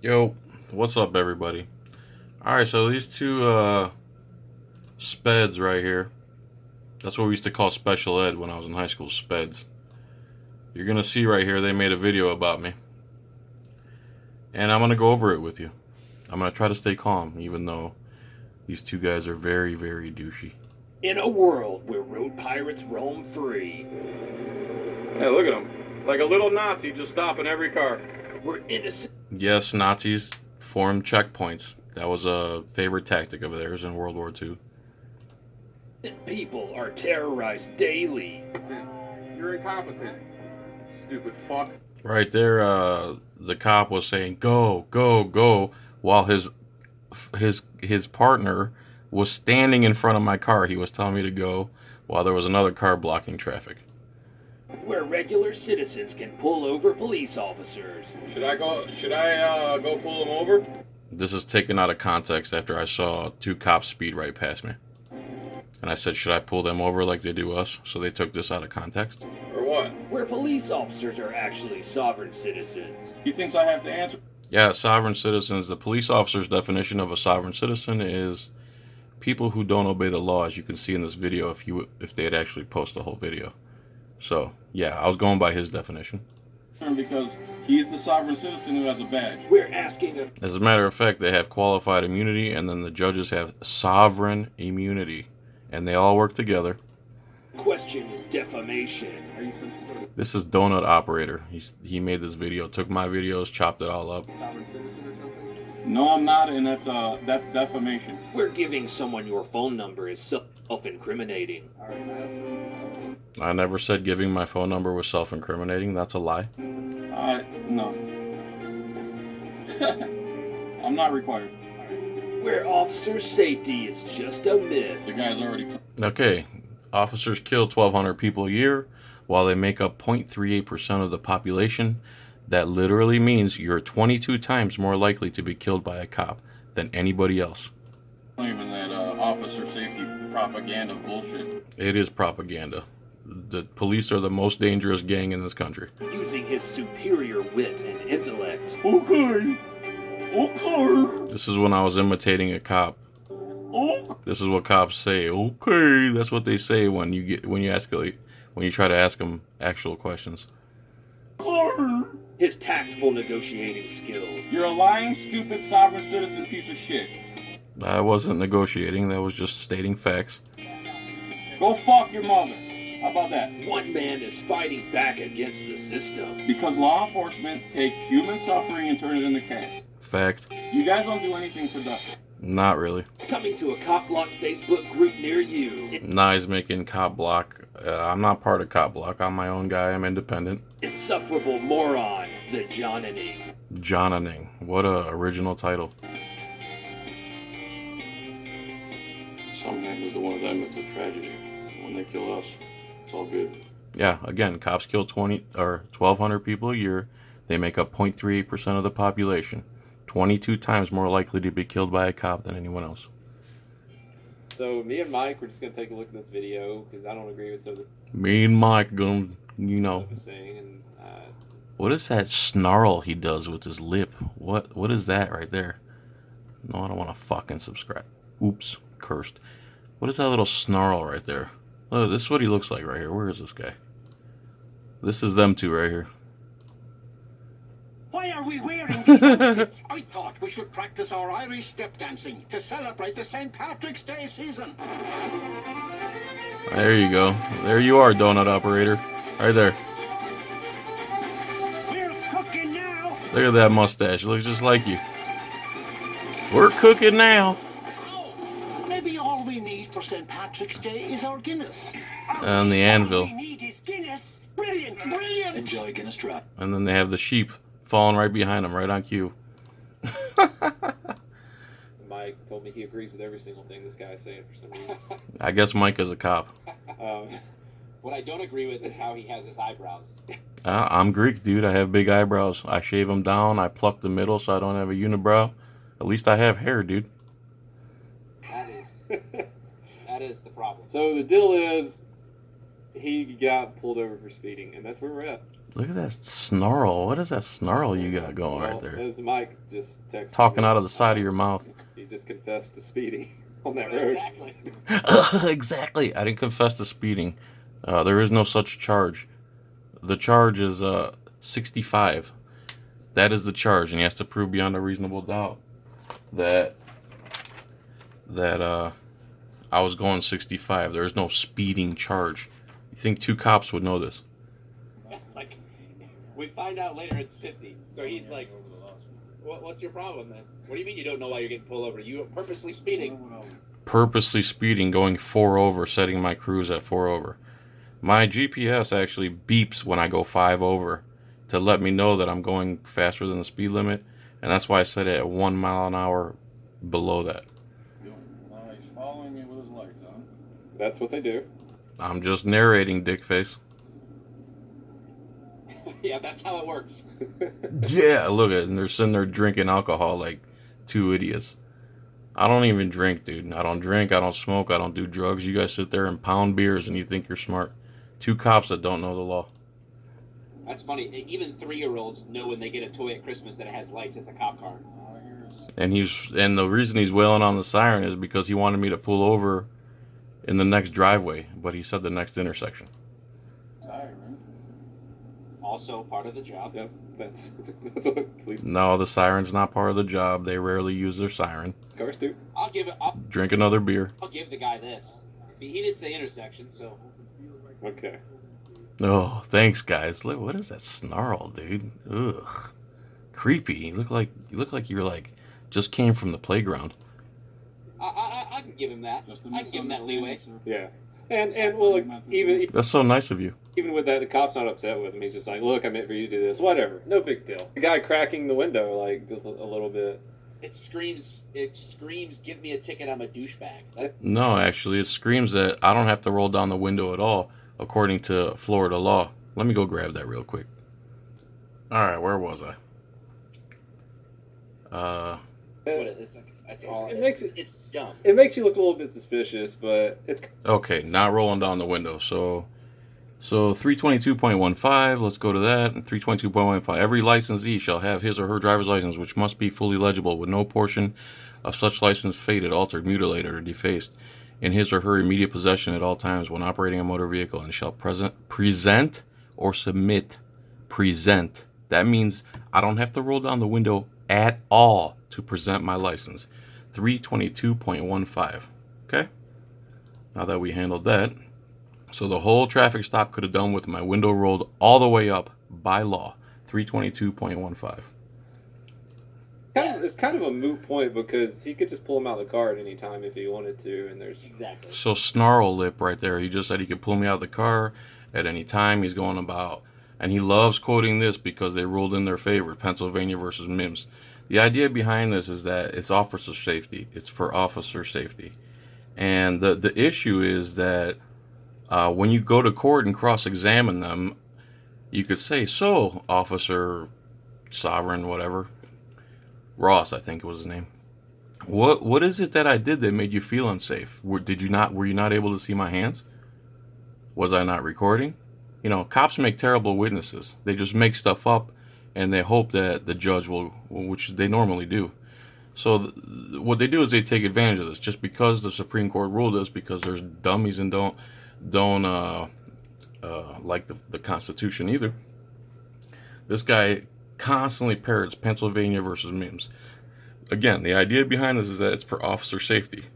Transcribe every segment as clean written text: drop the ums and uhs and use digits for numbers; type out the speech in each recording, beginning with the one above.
Yo, what's up, everybody? Alright, so these two speds right here, that's what we used to call special ed when I was in high school, speds. You're gonna see right here, they made a video about me. And I'm gonna go over it with you. I'm gonna try to stay calm, even though these two guys are very, very douchey. In a world where road pirates roam free. Hey, look at him. Like a little Nazi just stopping every car. We're innocent. Yes, Nazis formed checkpoints. That was a favorite tactic of theirs in World War II. People are terrorized daily. You're incompetent, stupid fuck. Right there, the cop was saying, "Go, go, go," while his partner was standing in front of my car. He was telling me to go while there was another car blocking traffic. Where regular citizens can pull over police officers. Should I go pull him over? This is taken out of context after I saw two cops speed right past me. And I said, should I pull them over like they do us? So they took this out of context. Or what? Where police officers are actually sovereign citizens. He thinks I have to answer. Yeah, sovereign citizens. The police officer's definition of a sovereign citizen is people who don't obey the law, as you can see in this video if they had actually posted the whole video. So, yeah, I was going by his definition. Because he's the sovereign citizen who has a badge. We're asking As a matter of fact, they have qualified immunity, and then the judges have sovereign immunity. And they all work together. question is defamation. Are you sensitive? This is Donut Operator. He made this video, took my videos, chopped it all up. Sovereign citizen or something? No, I'm not, and that's defamation. Where giving someone your phone number is self-incriminating. I never said giving my phone number was self-incriminating. That's a lie. No. I'm not required. Where officer safety is just a myth. The guy's already... Okay, officers kill 1,200 people a year, while they make up 0.38% of the population. That literally means you're 22 times more likely to be killed by a cop than anybody else. Even that officer safety propaganda bullshit. It is propaganda. The police are the most dangerous gang in this country. Using his superior wit and intellect. Okay. This is when I was imitating a cop. Oh. This is what cops say. Okay, that's what they say when you try to ask them actual questions. His tactful negotiating skills. You're a lying, stupid, sovereign citizen piece of shit. I wasn't negotiating. That was just stating facts. Go fuck your mother. How about that? One man is fighting back against the system. Because law enforcement take human suffering and turn it into cash. Fact. You guys don't do anything productive. Not really. Coming to a cop block Facebook group near you. Nah, he's making Cop Block. I'm not part of Cop Block. I'm my own guy. I'm independent. Insufferable moron, the Jonaning. Jonaning. What a original title. Some happens to one of them, it's a tragedy. When they kill us, it's all good. Yeah, again, cops kill 1,200 people a year. They make up 0.38% of the population. 22 times more likely to be killed by a cop than anyone else. So me and Mike, we're just gonna take a look at this video because I don't agree with some of the Me and Mike gonna, stuff he's saying, and what is that snarl he does with his lip? What is that right there? No, I don't want to fucking subscribe. Oops, cursed. What is that little snarl right there? Oh, this is what he looks like right here. Where is this guy? This is them two right here. Why are we wearing these outfits? I thought we should practice our Irish step dancing to celebrate the St. Patrick's Day season. There you go. There you are, Donut Operator. Right there. We're cooking now. Look at that mustache. It looks just like you. We're cooking now. Oh, maybe all we need for St. Patrick's Day is our Guinness. And the anvil. All we need is Guinness. Brilliant, brilliant. Enjoy Guinness Drop. And then they have the sheep falling right behind them, right on cue. Mike told me he agrees with every single thing this guy's saying for some reason. I guess Mike is a cop. What I don't agree with is how he has his eyebrows. I'm Greek, dude. I have big eyebrows. I shave them down. I pluck the middle so I don't have a unibrow. At least I have hair, dude. That is the problem. So the deal is, he got pulled over for speeding, and that's where we're at. Look at that snarl. What is that snarl you got going right there? As Mike just texted Talking me, out of the side of your mouth. He just confessed to speeding on that road. Exactly. Exactly. I didn't confess to speeding. There is no such charge. The charge is 65. That is the charge, and he has to prove beyond a reasonable doubt that I was going 65. There is no speeding charge. You think two cops would know this? It's like, we find out later it's 50. So he's like, what's your problem then? What do you mean you don't know why you're getting pulled over? You are purposely speeding. Purposely speeding, going 4 over, setting my cruise at 4 over. My GPS actually beeps when I go 5 over to let me know that I'm going faster than the speed limit, and that's why I set it at 1 mile an hour below that. He's following me with his lights on. That's what they do. I'm just narrating, dickface. Yeah, that's how it works. Yeah, look at it, and they're sitting there drinking alcohol like two idiots. I don't even drink, dude. I don't drink, I don't smoke, I don't do drugs. You guys sit there and pound beers and you think you're smart. Two cops that don't know the law. That's funny. Even 3-year-olds know when they get a toy at Christmas that it has lights as a cop car. And the reason he's wailing on the siren is because he wanted me to pull over in the next driveway, but he said the next intersection. Siren. Also part of the job. Yep, that's what police No, the siren's not part of the job. They rarely use their siren. cars do. I'll give Drink another beer. the guy this. He didn't say intersection, so Okay. Oh, thanks, guys. Look, what is that snarl, dude? Ugh, creepy. You look like you're like just came from the playground. I can give him that. I can give him that leeway. Yeah. And well, like, even That's so nice of you. with that, the cop's not upset with him. He's just like, look, I meant for you to do this. Whatever. No big deal. The guy cracking the window, like, just a little bit. It screams, give me a ticket, I'm a douchebag. No, actually, it screams that I don't have to roll down the window at all, according to Florida law. Let me go grab that real quick. All right, where was I? That's what it is. That's all. It's dumb. It makes you look a little bit suspicious, but it's Okay, not rolling down the window. So 322.15, let's go to that. And 322.15, every licensee shall have his or her driver's license, which must be fully legible, with no portion of such license faded, altered, mutilated, or defaced in his or her immediate possession at all times when operating a motor vehicle, and shall present or submit. Present. That means I don't have to roll down the window at all to present my license. 322.15. Okay? Now that we handled that, so the whole traffic stop could have done with my window rolled all the way up by law. 322.15. it's kind of a moot point because he could just pull him out of the car at any time if he wanted to, and there's Exactly. So snarl lip right there. He just said he could pull me out of the car at any time. He's going about, and he loves quoting this because they ruled in their favor, Pennsylvania versus Mims. The idea behind this is that it's officer safety. It's for officer safety. And the issue is that when you go to court and cross-examine them, you could say, so, Officer Sovereign, whatever, Ross, I think it was his name. What is it that I did that made you feel unsafe? Were you not able to see my hands? Was I not recording? You know, cops make terrible witnesses. They just make stuff up, and they hope that the judge will, which they normally do. So what they do is they take advantage of this. Just because the Supreme Court ruled this, because there's dummies and don't like the Constitution either. This guy constantly parrots Pennsylvania versus Mims. Again, the idea behind this is that it's for officer safety.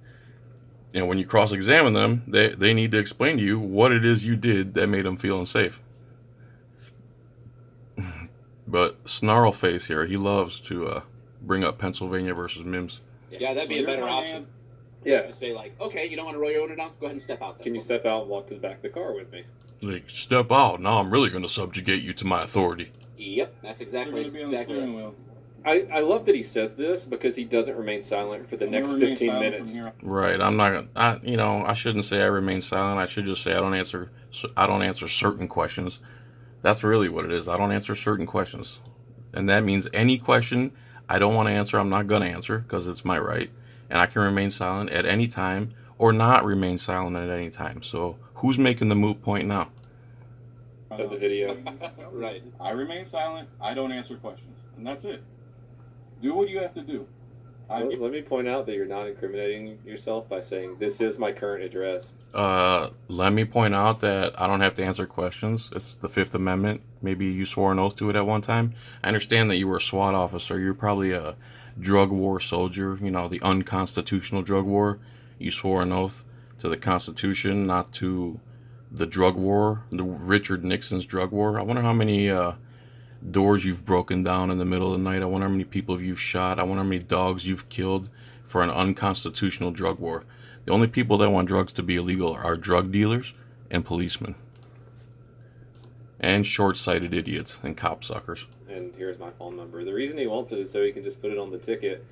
And when you cross-examine them, they need to explain to you what it is you did that made them feel unsafe. But Snarlface here, he loves to bring up Pennsylvania versus Mims. Yeah, that'd be a better option. yeah. To say like, okay, you don't want to roll your window down? Go ahead and step out there. Can you step out and walk to the back of the car with me? Like, step out. Now I'm really going to subjugate you to my authority. Yep, that's exactly it. Wheel. I love that he says this because he doesn't remain silent for the next 15 minutes. Right. I'm not gonna. I shouldn't say I remain silent. I should just say I don't answer certain questions. That's really what it is. I don't answer certain questions, and that means any question I don't want to answer, I'm not gonna answer because it's my right, and I can remain silent at any time or not remain silent at any time. So who's making the moot point now? of the video. Right. I remain silent. I don't answer questions, and that's it. Do what you have to do. Let me point out that you're not incriminating yourself by saying this is my current address. Let me point out that I don't have to answer questions. It's the Fifth Amendment. Maybe you swore an oath to it at one time. I understand that you were a SWAT officer. You're probably a drug war soldier, you know, the unconstitutional drug war. You swore an oath to the Constitution, not to the drug war, the Richard Nixon's drug war. I wonder how many doors you've broken down in the middle of the night. I wonder how many people you've shot. I wonder how many dogs you've killed for an unconstitutional drug war. The only people that want drugs to be illegal are drug dealers and policemen. And short-sighted idiots and cop-suckers. And here's my phone number. The reason he wants it is so he can just put it on the ticket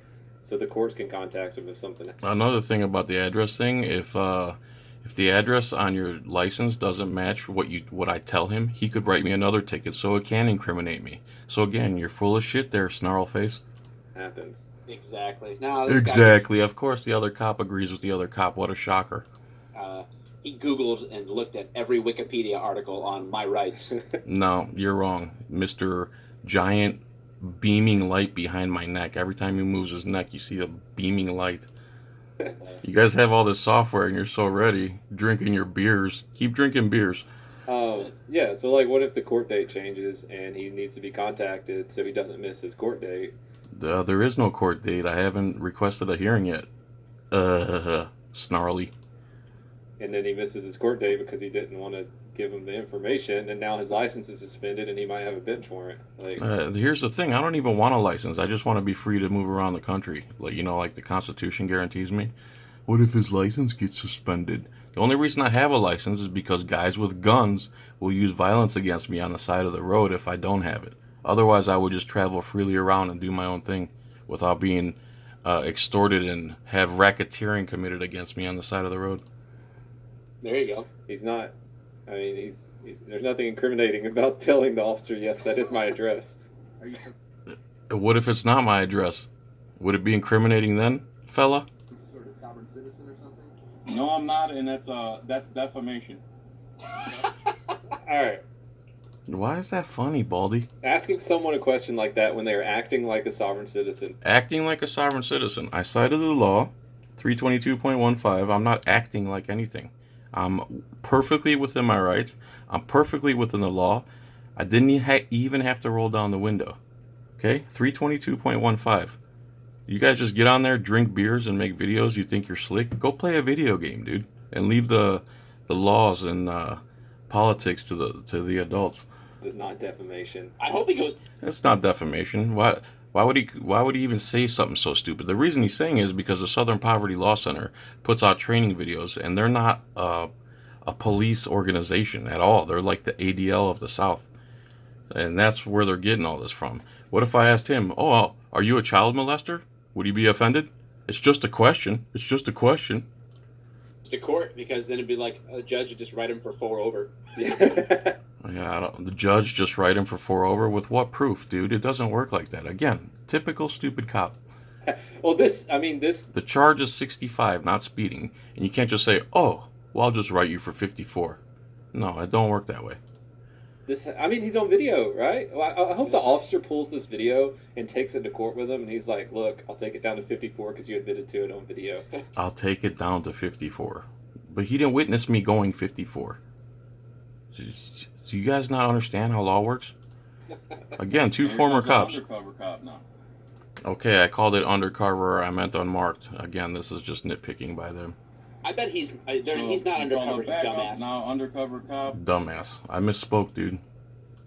so the courts can contact him if something... Another thing about the address thing, if the address on your license doesn't match what I tell him, he could write me another ticket, so it can incriminate me. So again, you're full of shit there, Snarlface. Happens. Exactly. No, this Exactly. Of course the other cop agrees with the other cop. What a shocker. He Googled and looked at every Wikipedia article on my rights. No, you're wrong. Mr. Giant beaming light behind my neck. Every time he moves his neck, you see a beaming light. You guys have all this software and you're so ready. Drinking your beers. Keep drinking beers. Yeah, so like what if the court date changes and he needs to be contacted so he doesn't miss his court date? There is no court date. I haven't requested a hearing yet. Snarly. And then he misses his court date because he didn't want to give him the information, and now his license is suspended and he might have a bench warrant. Like, here's the thing. I don't even want a license. I just want to be free to move around the country. Like, you know, like the Constitution guarantees me. What if his license gets suspended? The only reason I have a license is because guys with guns will use violence against me on the side of the road if I don't have it. Otherwise, I would just travel freely around and do my own thing without being extorted and have racketeering committed against me on the side of the road. There you go. he's not. I mean, there's nothing incriminating about telling the officer, yes, that is my address. What if it's not my address? Would it be incriminating then, fella? Some sort of sovereign citizen or something? No, I'm not, and that's defamation. All right. Why is that funny, Baldy? Asking someone a question like that when they are acting like a sovereign citizen. Acting like a sovereign citizen. I cited the law, 322.15. I'm not acting like anything. I'm perfectly within my rights. I'm perfectly within the law. I didn't even have to roll down the window. Okay? 322.15. You guys just get on there, drink beers, and make videos. You think you're slick? Go play a video game, dude. And leave the laws and politics to the adults. It's not defamation. I hope he goes. It's not defamation. Why would he even say something so stupid? The reason he's saying it is because the Southern Poverty Law Center puts out training videos, and they're not a police organization at all. They're like the ADL of the South, and that's where they're getting all this from. What if I asked him, "Oh, are you a child molester?" Would he be offended? It's just a question. It's just a question. To court, because then it'd be like a judge would just write him for 4 over. Yeah, the judge just write him for 4 over with what proof, dude? It doesn't work like that. Again, typical stupid cop. Well, this. The charge is 65, not speeding, and you can't just say, "Oh, well, I'll just write you for 54." No, it don't work that way. He's on video, right? Well, I hope the officer pulls this video and takes it to court with him, and he's like, "Look, I'll take it down to 54 because you admitted to it on video." I'll take it down to 54. But he didn't witness me going 54. Do you guys not understand how law works? Again, two former cops. Undercover cop now. Okay, I called it undercover. I meant unmarked. Again, this is just nitpicking by them. I bet he's not you undercover, call him dumbass. now undercover cop. Dumbass. I misspoke, dude.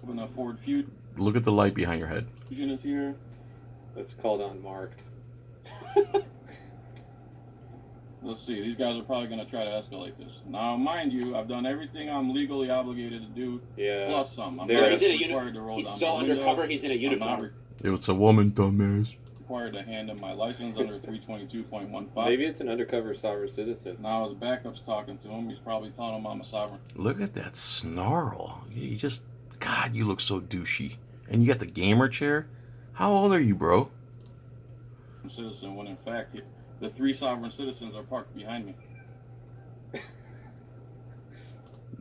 When a Ford Fusion Look at the light behind your head. is here. That's called unmarked. Let's see. These guys are probably going to try to escalate this. Now, mind you, I've done everything I'm legally obligated to do. Yeah. Plus some. I'm There not is- required to roll He's down so the window. undercover, he's in a I'm not uniform. It's a woman, dumbass. required to hand him my license under 322.15. Maybe it's an undercover sovereign citizen. Now his backup's talking to him. He's probably telling him I'm a sovereign. Look at that snarl. You just, God, you look so douchey. And you got the gamer chair? How old are you, bro? Citizen, when in fact the 3 sovereign citizens are parked behind me.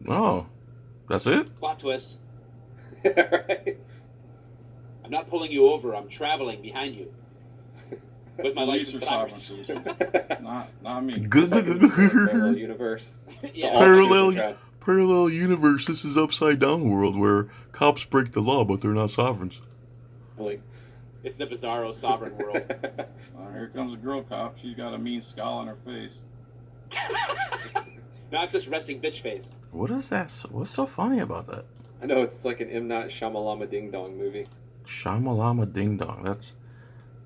Oh, that's it? Plot twist. Right? I'm not pulling you over. I'm traveling behind you. With my Police license are and sovereign sirens. citizens. Not me. It's like in the parallel universe. Yeah. The officers are Parallel, trapped. parallel universe. This is upside down world where cops break the law, but they're not sovereigns. Like, It's the bizarro sovereign world. Here comes a girl cop. She's got a mean scowl on her face. Now it's just resting bitch face. What is that? What's so funny about that? I know it's like an M. Night Shyamalama Ding Dong movie. Shamalama Ding Dong. That's,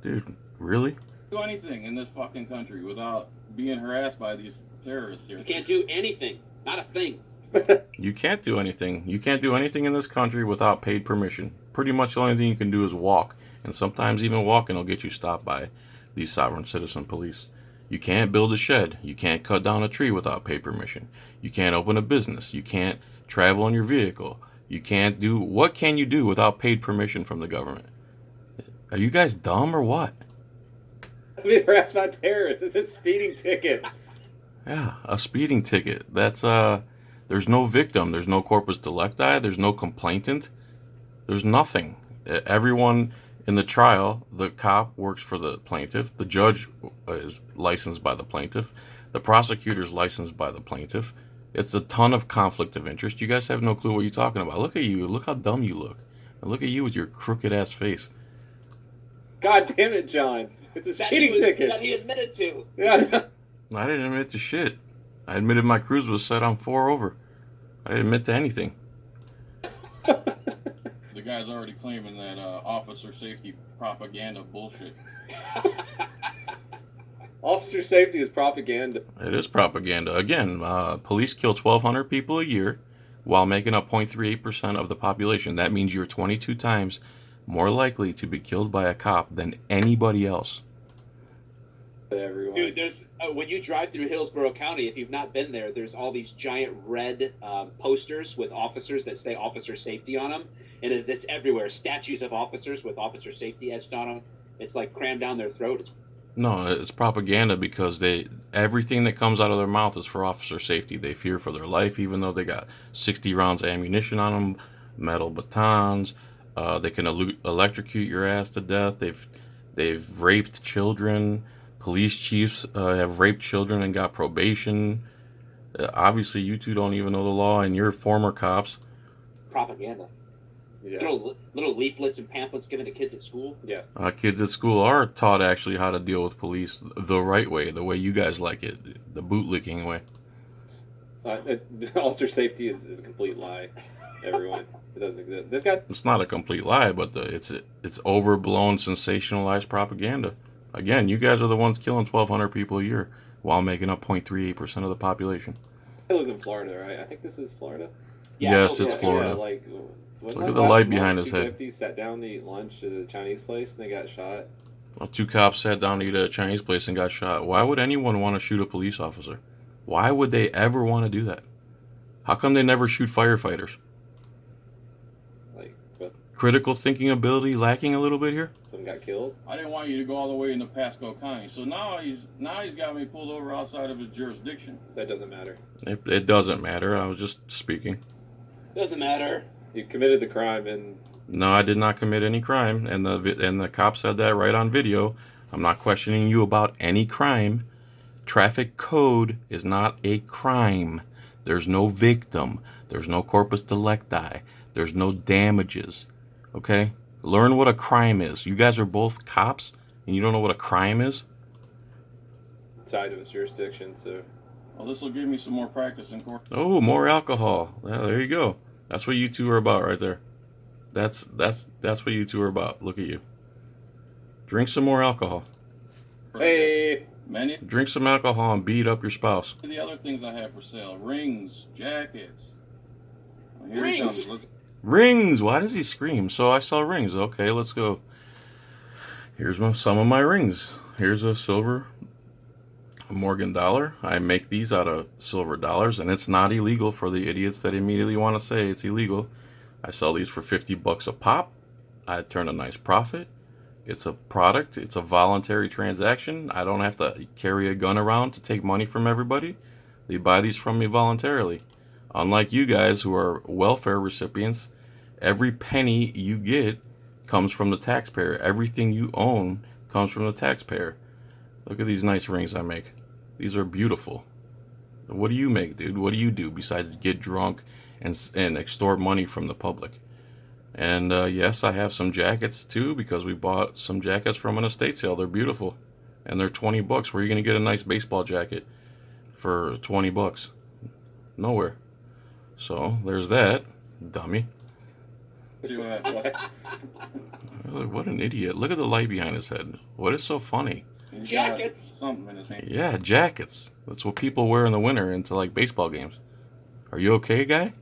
dude, really? Do anything in this fucking country without being harassed by these terrorists here. You can't do anything. Not a thing. You can't do anything. You can't do anything in this country without paid permission. Pretty much the only thing you can do is walk. And sometimes even walking will get you stopped by these sovereign citizen police. You can't build a shed. You can't cut down a tree without paid permission. You can't open a business. You can't travel in your vehicle. You can't do... What can you do without paid permission from the government? Are you guys dumb or what? Being harassed by terrorists. It's a speeding ticket. Yeah, a speeding ticket. That's, there's no victim. There's no corpus delicti. There's no complainant. There's nothing. Everyone in the trial, the cop works for the plaintiff. The judge is licensed by the plaintiff. The prosecutor's licensed by the plaintiff. It's a ton of conflict of interest. You guys have no clue what you're talking about. Look at you. Look how dumb you look. And look at you with your crooked ass face. God damn it, John. It's a speeding ticket. That he admitted to. Yeah. I didn't admit to shit. I admitted my cruise was set on 4 over. I didn't admit to anything. The guy's already claiming that officer safety propaganda bullshit. Officer safety is propaganda. It is propaganda. Again, police kill 1,200 people a year while making up 0.38% of the population. That means you're 22 times more likely to be killed by a cop than anybody else. Everyone. Dude, there's when you drive through Hillsborough County, if you've not been there, there's all these giant red posters with officers that say officer safety on them, and it's everywhere. Statues of officers with officer safety etched on them. It's like crammed down their throat. No, it's propaganda because everything that comes out of their mouth is for officer safety. They fear for their life, even though they got 60 rounds of ammunition on them, metal batons. They can electrocute your ass to death. They've raped children. Police chiefs have raped children and got probation. Obviously, you two don't even know the law, and you're former cops. Propaganda. Yeah. Little leaflets and pamphlets given to kids at school. Yeah. Kids at school are taught actually how to deal with police the right way, the way you guys like it, the bootlicking way. Officer safety is a complete lie. Everyone, it doesn't exist. This guy. It's not a complete lie, but it's overblown, sensationalized propaganda. Again, you guys are the ones killing 1,200 people a year while making up 0.38% of the population. He lives in Florida, right? I think this is Florida. Yes, Yeah, it's yeah, Florida. Yeah, like, Look at the light behind his head. 250 sat down to eat lunch at a Chinese place and they got shot. Well, 2 cops sat down to eat at a Chinese place and got shot. Why would anyone want to shoot a police officer? Why would they ever want to do that? How come they never shoot firefighters? Like, but Critical thinking ability lacking a little bit here? someone got killed. I didn't want you to go all the way into Pasco County. So now he's got me pulled over outside of his jurisdiction. That doesn't matter. It doesn't matter. I was just speaking. Doesn't matter. You committed the crime and No, I did not commit any crime, and the cop said that right on video. I'm not questioning you about any crime. Traffic code is not a crime. There's no victim. There's no corpus delicti. There's no damages. Okay? Learn what a crime is. You guys are both cops, and you don't know what a crime is? side of his jurisdiction, so. Well, this will give me some more practice in court. Oh, more alcohol. Yeah, there you go. That's what you two are about right there. That's what you two are about. Look at you. Drink some more alcohol. Hey! Many Drink some alcohol and beat up your spouse. of the other things I have for sale: rings, jackets. Well, here he Rings? comes. Let's Rings. Why does he scream? So I sell rings. Okay, let's go. Here's some of my rings. Here's a silver Morgan dollar. I make these out of silver dollars, and it's not illegal for the idiots that immediately want to say it's illegal. I sell these for $50 a pop. I turn a nice profit. It's a product. It's a voluntary transaction. I don't have to carry a gun around to take money from everybody. They buy these from me voluntarily. Unlike you guys who are welfare recipients Every penny you get comes from the taxpayer. Everything you own comes from the taxpayer. Look at these nice rings I make. These are beautiful. What do you make, dude? What do you do besides get drunk and extort money from the public? And yes, I have some jackets too, because we bought some jackets from an estate sale. They're beautiful, and they're $20. Where are you gonna get a nice baseball jacket for $20? Nowhere. So there's that, dummy. See what happened. What an idiot! Look at the light behind his head. What is so funny? He's Jackets. got something in his hand. Yeah, jackets. That's what people wear in the winter into like baseball games. Are you okay, guy?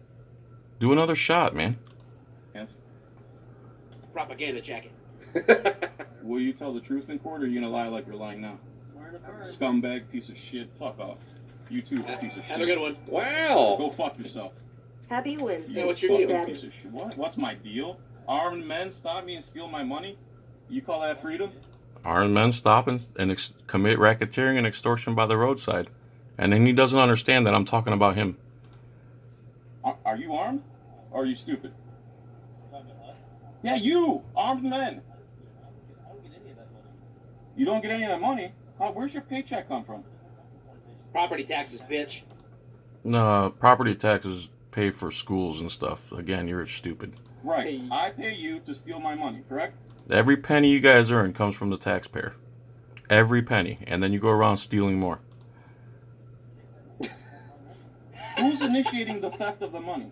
Do another shot, man. Yes. Propaganda jacket. Will you tell the truth in court, or are you gonna lie like you're lying now? Scumbag, piece of shit. Fuck off. You too, piece of shit. Have a good one. Wow. Go fuck yourself. Happy Wednesday, Yeah, what's your fucking deal? Daddy. piece of shit. What? What's my deal? Armed men stop me and steal my money? You call that freedom? Armed men stop and commit racketeering and extortion by the roadside. And then he doesn't understand that I'm talking about him. Are you armed? Or are you stupid? Yeah, you! Armed men! You don't get any of that money? Where's your paycheck come from? Property taxes, bitch. Property taxes pay for schools and stuff. Again, you're stupid. Right. Hey. I pay you to steal my money, correct? Every penny you guys earn comes from the taxpayer. Every penny. And then you go around stealing more. Who's initiating the theft of the money?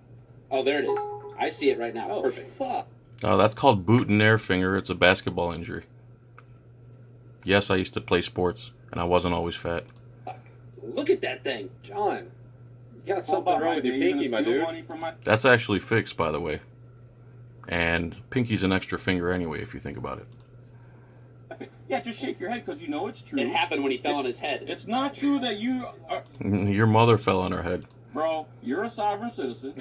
Oh, there it is. I see it right now. Oh, Perfect. fuck. Oh, that's called boot and air finger. It's a basketball injury. Yes, I used to play sports, and I wasn't always fat. Look at that thing. John, you got How something about wrong with your you gonna pinky, my steal dude. money from my... That's actually fixed, by the way. And pinky's an extra finger anyway, if you think about it. Yeah, just shake your head because you know it's true. It happened when he fell on his head. It's not true that you are... Your mother fell on her head. Bro, you're a sovereign citizen.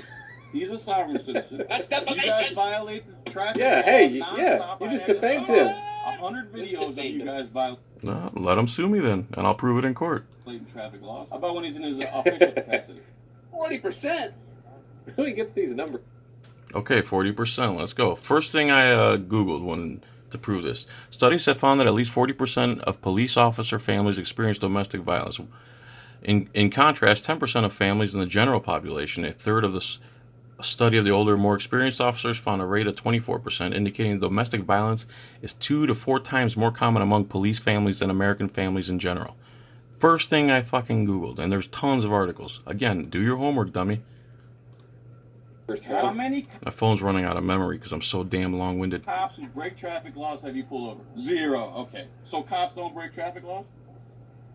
He's a sovereign citizen. That's You guys defamation. violate the traffic Yeah, law hey, nonstop. yeah, you I just had defamed him. 100 Just videos of defamed you him. guys violating Let him sue me then, and I'll prove it in court. traffic laws. How about when he's in his official capacity? 40%. Where do we get these numbers? Okay, 40%. Let's go. First thing I Googled to prove this. Studies have found that at least 40% of police officer families experience domestic violence. In contrast, 10% of families in the general population, a third of the study of the older, more experienced officers found a rate of 24%, indicating domestic violence is 2 to 4 times more common among police families than American families in general. First thing I fucking Googled, and there's tons of articles. Again, do your homework, dummy. How many My phone's running out of memory because I'm so damn long-winded. cops who break traffic laws have you pulled over? 0. Okay. So cops don't break traffic laws?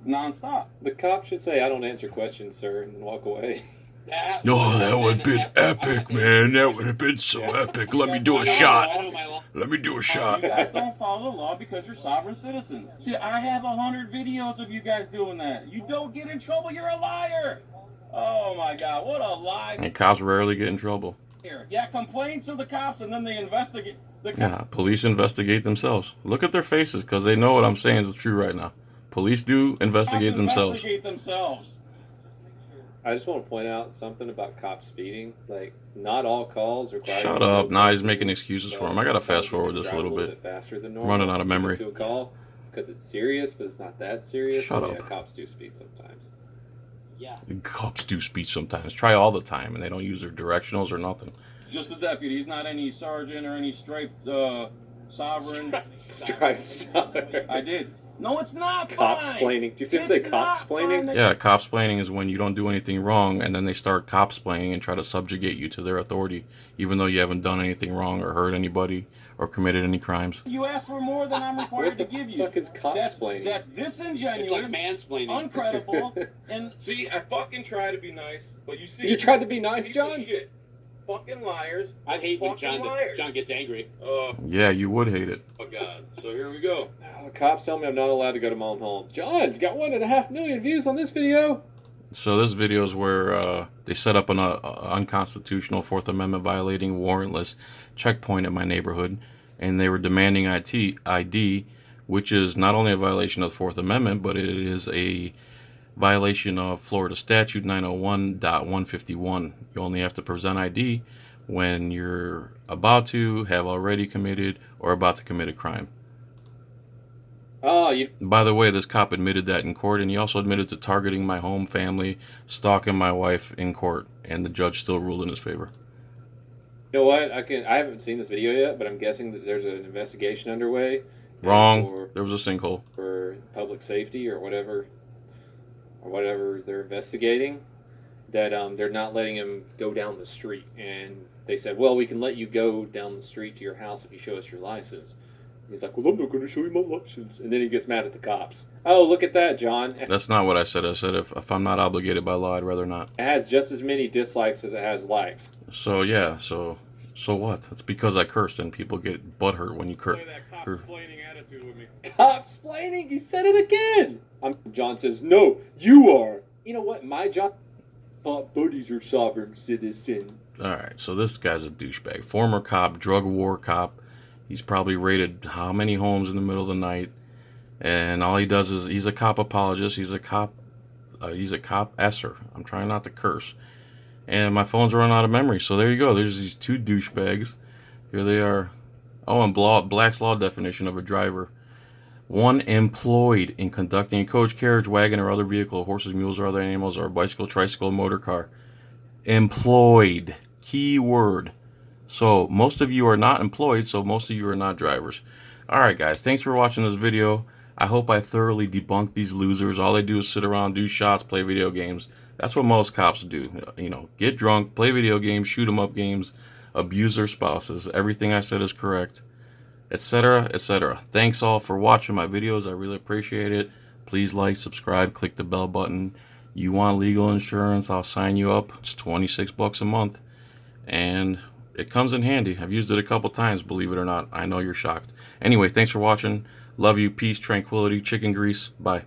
Non-stop. The cop should say, "I don't answer questions, sir," and then walk away. Oh, that would have been epic, man. That would have been so epic. Let me do a shot. Let me do a You shot. guys don't follow the law because you're sovereign citizens. See, I have 100 videos of you guys doing that. You don't get in trouble, you're a liar. Oh my God, what a lie. And cops rarely get in trouble. Yeah, complain to the cops and then they investigate. The Yeah, police investigate themselves. Look at their faces because they know what I'm saying is true right now. Police do investigate cops themselves. investigate themselves. I just want to point out something about cops speeding. Like, not all calls require. Shut up. Nah, he's making excuses for him. I gotta fast forward this a little bit. Faster than normal. Running out of memory. To a call because it's serious, but it's not that serious. Shut So, up. Yeah, cops do speed sometimes. Yeah. Cops do speed sometimes. Try all the time, and they don't use their directionals or nothing. Just a deputy. He's not any sergeant or any striped sovereign. Stripes. I did. No, it's not. Cops fine. splaining. Do you see him say It's cops not splaining? fine. Yeah, copsplaining is when you don't do anything wrong, and then they start copsplaining and try to subjugate you to their authority, even though you haven't done anything wrong or hurt anybody or committed any crimes. You asked for more than I'm required What to the give you. fuck is copsplaining? That's It's disingenuous, like mansplaining. uncredible, and see, I fucking try to be nice, but you see, You tried to be nice, piece of John? shit. Fucking liars. I hate when Fucking liars. John gets angry. Oh Yeah, you would hate it. God. So here we go. Oh, cops tell me I'm not allowed to go to mom home. John, you got 1.5 million views on this video. So this video is where they set up an unconstitutional Fourth Amendment violating warrantless checkpoint at my neighborhood, and they were demanding ID, which is not only a violation of the Fourth Amendment, but it is a violation of Florida Statute 901.151. You only have to present ID when you're about to, have already committed, or about to commit a crime. Oh, you By the way, this cop admitted that in court, and he also admitted to targeting my home, family, stalking my wife in court, and the judge still ruled in his favor. know what? I haven't seen this video yet, but I'm guessing that there's an investigation underway. Wrong. There was a sinkhole. For public safety or whatever they're investigating, that they're not letting him go down the street. And they said, well, we can let you go down the street to your house if you show us your license. He's like, well, I'm not going to show you my license. And then he gets mad at the cops. Oh, look at that, John. That's not what I said. I said if I'm not obligated by law, I'd rather not. It has just as many dislikes as it has likes. So, yeah, so what? It's because I cursed, and people get butthurt when you curse. Cop-splaining? He said it again. John says, no, you are. You know what? My John buddies are sovereign citizen. Alright, so this guy's a douchebag. Former cop, drug war cop. He's probably raided how many homes in the middle of the night. And all he does is, he's a cop apologist. He's a cop esser. I'm trying not to curse. And my phone's running out of memory. So there you go. There's these two douchebags. Here they are. Oh, and Black's Law definition of a driver. One, employed in conducting a coach, carriage, wagon, or other vehicle, horses, mules, or other animals, or bicycle, tricycle, motor car. Employed. Key word. So, most of you are not employed, so most of you are not drivers. Alright guys, thanks for watching this video. I hope I thoroughly debunked these losers. All they do is sit around, do shots, play video games. That's what most cops do. You know, get drunk, play video games, shoot 'em up games, abuse their spouses. Everything I said is correct, etc., etc. Thanks all for watching my videos. I really appreciate it. Please like, subscribe, click the bell button. You want legal insurance, I'll sign you up. It's $26 a month. And it comes in handy. I've used it a couple times, believe it or not. I know you're shocked. Anyway, thanks for watching. Love you. Peace, tranquility, chicken grease. Bye.